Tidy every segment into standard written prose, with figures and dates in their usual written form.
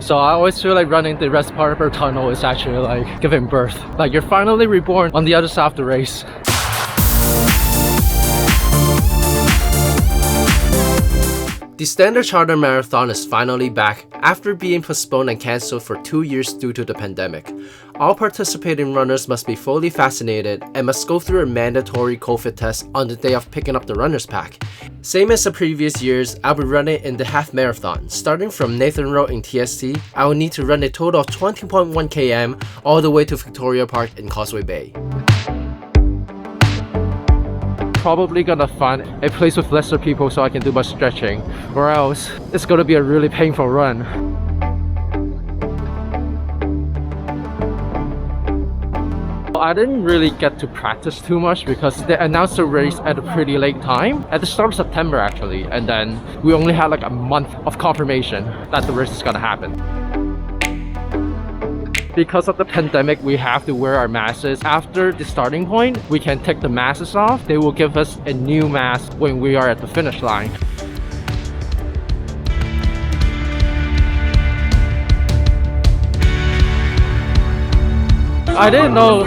So I always feel like running the rest part of our tunnel is actually like giving birth. Like you're finally reborn on the other side of the race. The Standard Chartered Marathon is finally back after being postponed and cancelled for 2 years due to the pandemic. All participating runners must be fully vaccinated and must go through a mandatory COVID test on the day of picking up the runner's pack. Same as the previous years, I'll be running in the half marathon. Starting from Nathan Road in TST, I will need to run a total of 20.1 km all the way to Victoria Park in Causeway Bay. Probably gonna find a place with lesser people so I can do my stretching, or else it's gonna be a really painful run. I didn't really get to practice too much because they announced the race at a pretty late time, at the start of September actually, and then we only had like a month of confirmation that the race is gonna happen. Because of the pandemic, we have to wear our masks. After the starting point, we can take the masks off. They will give us a new mask when we are at the finish line. I didn't know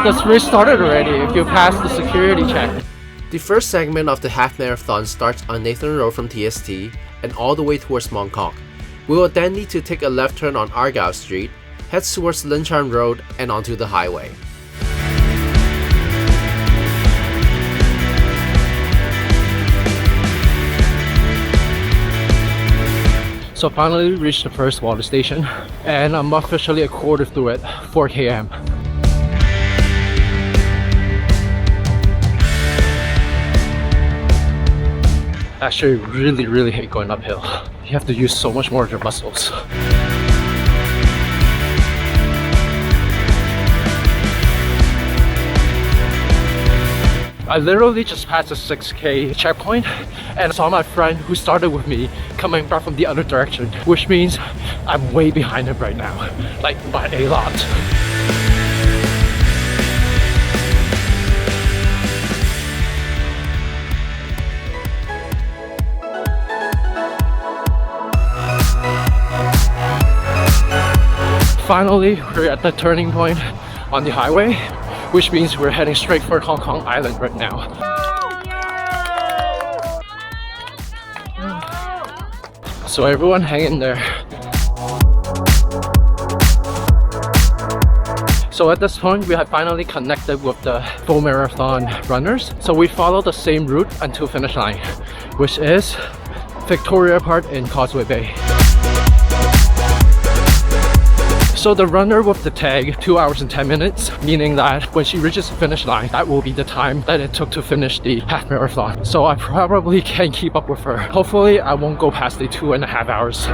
this race started already if you passed the security check. The first segment of the half marathon starts on Nathan Road from TST and all the way towards Mongkok. We will then need to take a left turn on Argyle Street, head towards Linchan Road and onto the highway. So finally we reached the first water station and I'm officially a quarter through it, 4 km. Actually really hate going uphill. You have to use so much more of your muscles. I literally just passed a 6k checkpoint and saw my friend who started with me coming back from the other direction, which means I'm way behind him right now, like by a lot. Finally, we're at the turning point on the highway, which means we're heading straight for Hong Kong Island right now. So everyone hang in there. So at this point, we have finally connected with the full marathon runners. So we follow the same route until finish line, which is Victoria Park in Causeway Bay. So the runner with the tag 2 hours and 10 minutes, meaning that when she reaches the finish line, that will be the time that it took to finish the half marathon. So I probably can keep up with her. Hopefully I won't go past the 2.5 hours.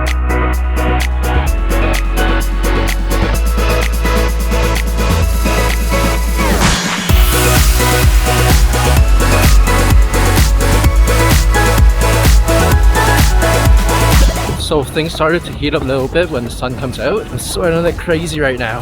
So things started to heat up a little bit when the sun comes out. I'm sweating like crazy right now.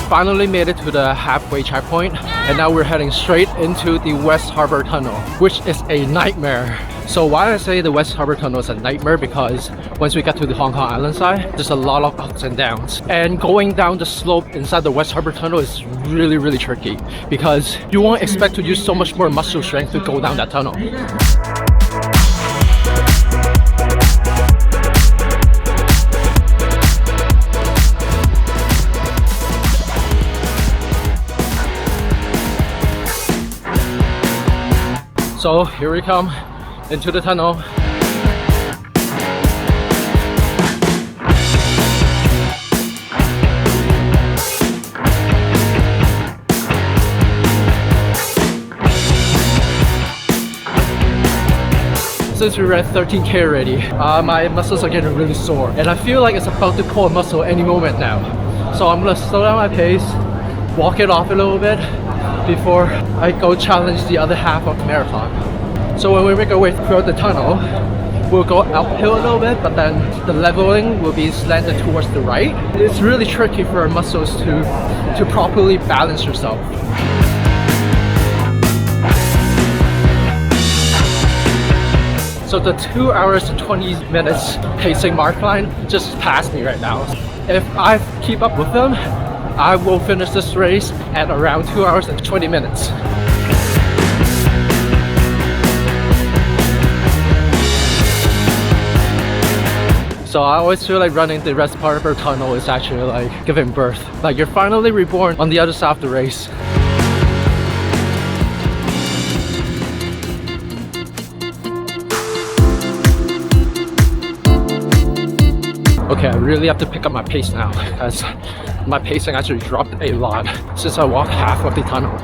Finally made it to the halfway checkpoint and now we're heading straight into the West Harbour Tunnel, which is a nightmare. So why I say the West Harbour Tunnel is a nightmare, because once we get to the Hong Kong Island side, there's a lot of ups and downs. And going down the slope inside the West Harbour Tunnel is really tricky because you won't expect to use so much more muscle strength to go down that tunnel. So here we come into the tunnel. Since we're at 13k already, my muscles are getting really sore and I feel like it's about to pull a muscle any moment now. So I'm gonna slow down my pace, walk it off a little bit before I go challenge the other half of the marathon. So when we make our way throughout the tunnel, will go uphill a little bit, but then the leveling will be slanted towards the right. It's really tricky for our muscles to properly balance yourself. So the 2 hours and 20 minutes pacing mark line just passed me right now. If I keep up with them, I will finish this race at around 2 hours and 20 minutes. So I always feel like running the West Harbour Tunnel is actually like giving birth. Like you're finally reborn on the other side of the race. Okay, I really have to pick up my pace now because my pacing actually dropped a lot since I walked half of the tunnel.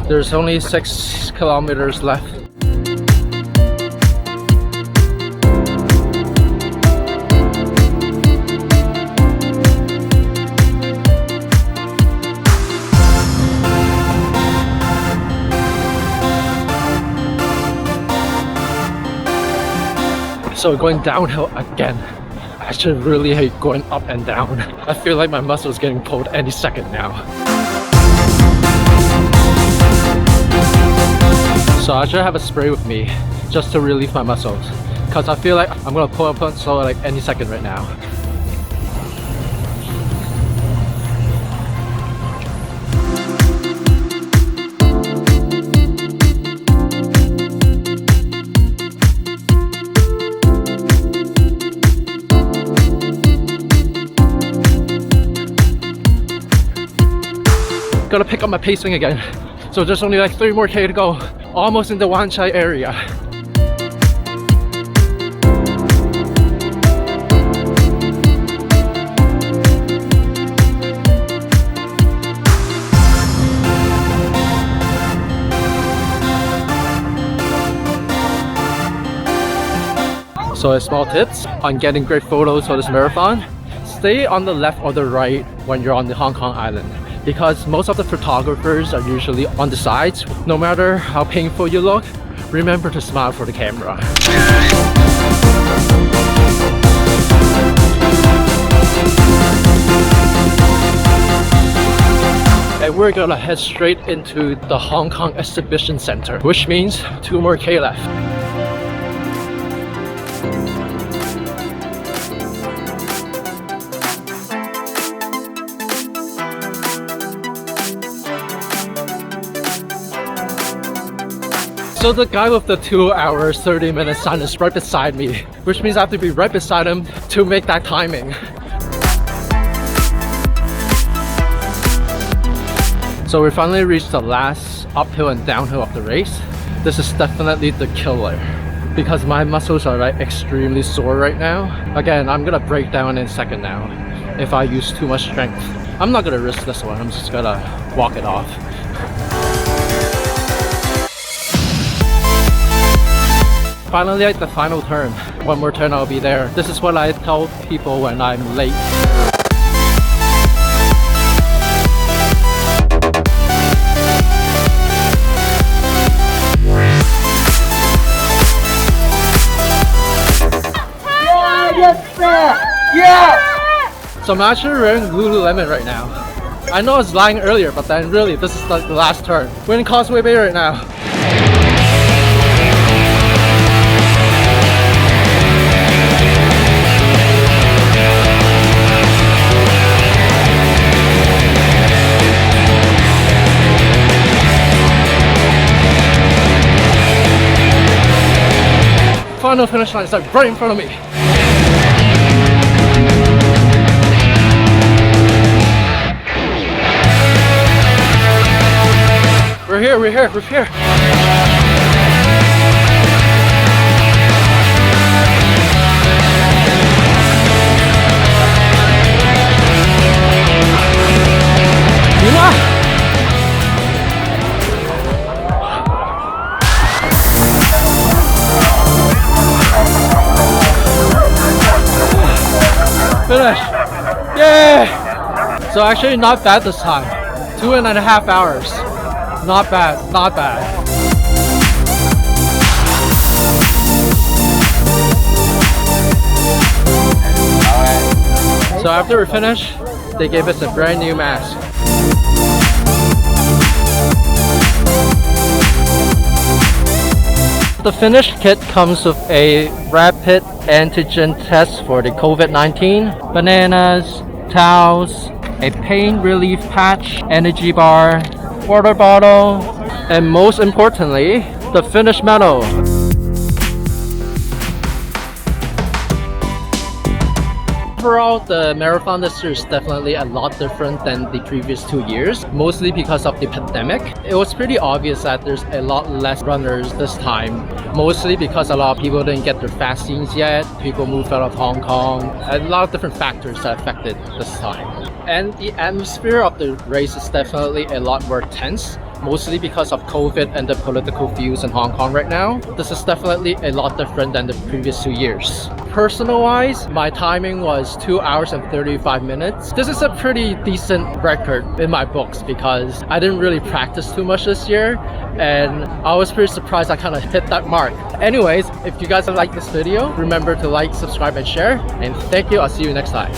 There's only 6 kilometers left. So going downhill again. I actually really hate going up and down. I feel like my muscles getting pulled any second now. So I should have a spray with me just to relieve my muscles, because I feel like I'm gonna pull up so like any second right now. Gotta pick up my pacing again. So there's only like 3 more K to go. Almost in the Wan Chai area. So a small tips on getting great photos for this marathon. Stay on the left or the right when you're on the Hong Kong island, because most of the photographers are usually on the sides. No matter how painful you look, remember to smile for the camera. And we're gonna head straight into the Hong Kong Exhibition Center, which means 2 more K left. So the guy with the 2 hours 30 minutes sign is right beside me, which means I have to be right beside him to make that timing. So we finally reached the last uphill and downhill of the race. This is definitely the killer because my muscles are like extremely sore right now. Again, I'm gonna break down in a second now if I use too much strength. I'm not gonna risk this one, I'm just gonna walk it off. Finally at the final turn. One more turn, I'll be there. This is what I tell people when I'm late. Yeah! So I'm actually wearing Lululemon right now. I know I was lying earlier, but then really this is like the last turn. We're in Causeway Bay right now. Final finish line is like right in front of me. We're here. Finish! Yay! So actually not bad this time. 2.5 hours. Not bad, not bad. So after we finished, they gave us a brand new mask. The finished kit comes with a rapid antigen test for the COVID-19, bananas, towels, a pain relief patch, energy bar, water bottle, and most importantly, the finished medal. Overall, the marathon this year is definitely a lot different than the previous 2 years, mostly because of the pandemic. It was pretty obvious that there's a lot less runners this time, mostly because a lot of people didn't get their vaccines yet, people moved out of Hong Kong, a lot of different factors that affected this time. And the atmosphere of the race is definitely a lot more tense, mostly because of COVID and the political views in Hong Kong right now. This is definitely a lot different than the previous 2 years. Personal-wise, my timing was 2 hours and 35 minutes. This is a pretty decent record in my books because I didn't really practice too much this year and I was pretty surprised I kind of hit that mark. Anyways, if you guys like this video, remember to like, subscribe, and share. And thank you. I'll see you next time.